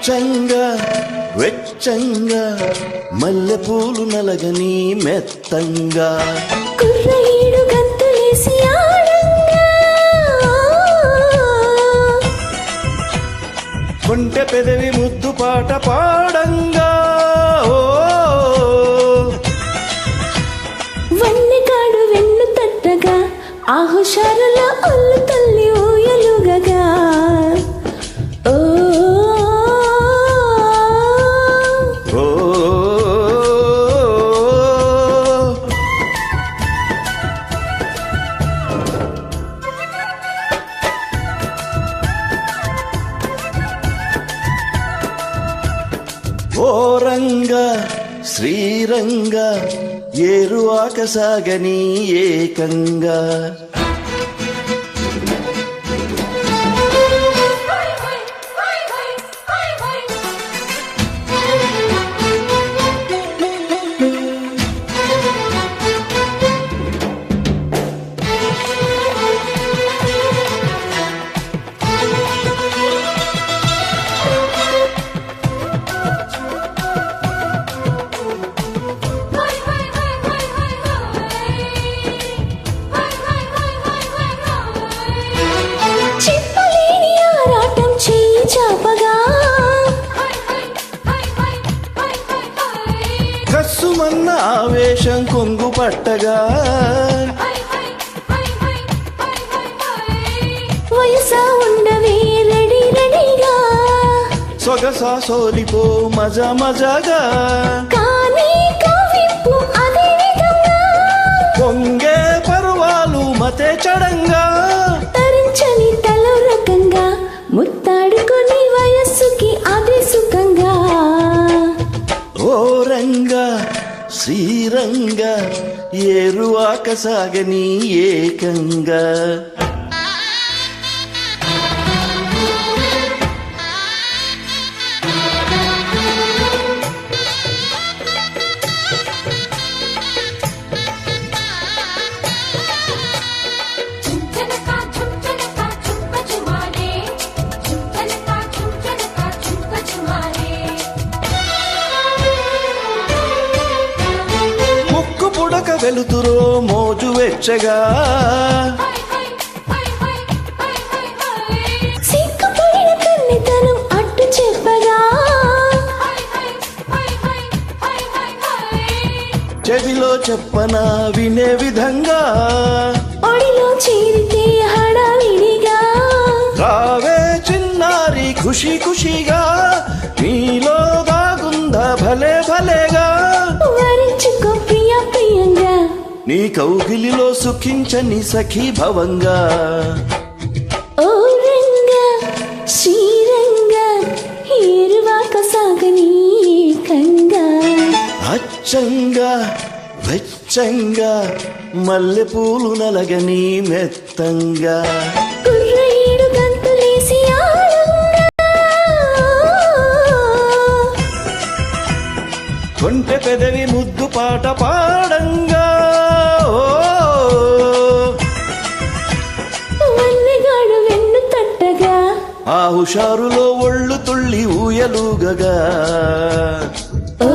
అచ్చంగా వెచ్చంగా మల్లెపూలు నలగని మెత్తంగా కుర్రయీడు గంతులేసి ఆడంగా కొంటె పెదవి ముద్దు పాట పాడంగా వన్నెగాడు వెన్ను తట్టగా ఆ హుషారులో ఒళ్ళు తల్లి ఊయలుగగా ఓ ఓ ఓరంగా శ్రీరంగా ఏరువాక సాగని ఏకంగా చెప్పలేని ఆరాటం చెయ్యి చాపగా కస్సుమన్న ఆవేశం కొంగు పట్టగా వయసా ఉండవే రెడీ రెడీగా సొగసా సోలిపో మజా మజాగా కానీ కవింపు అదే విధంగా పొంగే పర్వాలు మతే చడంగా తరించని తలో రకంగా ముత్తాడుకొని వయస్సుకి అదే సుఖంగా ఓరంగా శ్రీరంగా ఏరువాక సాగని ఏకంగా చుంచనకా చుంచనకా చుంప చుమారే చుంచనకా చుంచనకా చుంప చుమారే ముక్కు పుడక వెలుతురో మోజు వెచ్చగా సిగ్గుపడిన కన్నెతనం అట్టు చెప్పగా చెవిలో చెప్పనా వినే విధంగా ఒడిలో చేరితే హడావిడిగా రావే చిన్నారి ఖుషి ఖుషిగా నీలో దాగుందా భలే భలేగా వరించుకో ప్రియ ప్రియంగా నీ కౌగిలిలో సుఖించని సఖీ భవంగా ఓ రంగా శ్రీరంగా ఏరువాక సాగని ఏకంగా అచ్చంగా వెచ్చంగా మల్లెపూలు నలగని మెత్తంగా కుర్రయీడు గంతులేసి ఆడంగా కొంటె పెదవి ముద్దు పాట పాడంగా వన్నెగాడు వెన్ను తట్టగా ఆ హుషారులో ఒళ్ళు తుళ్ళి ఊయలుగగా ఓ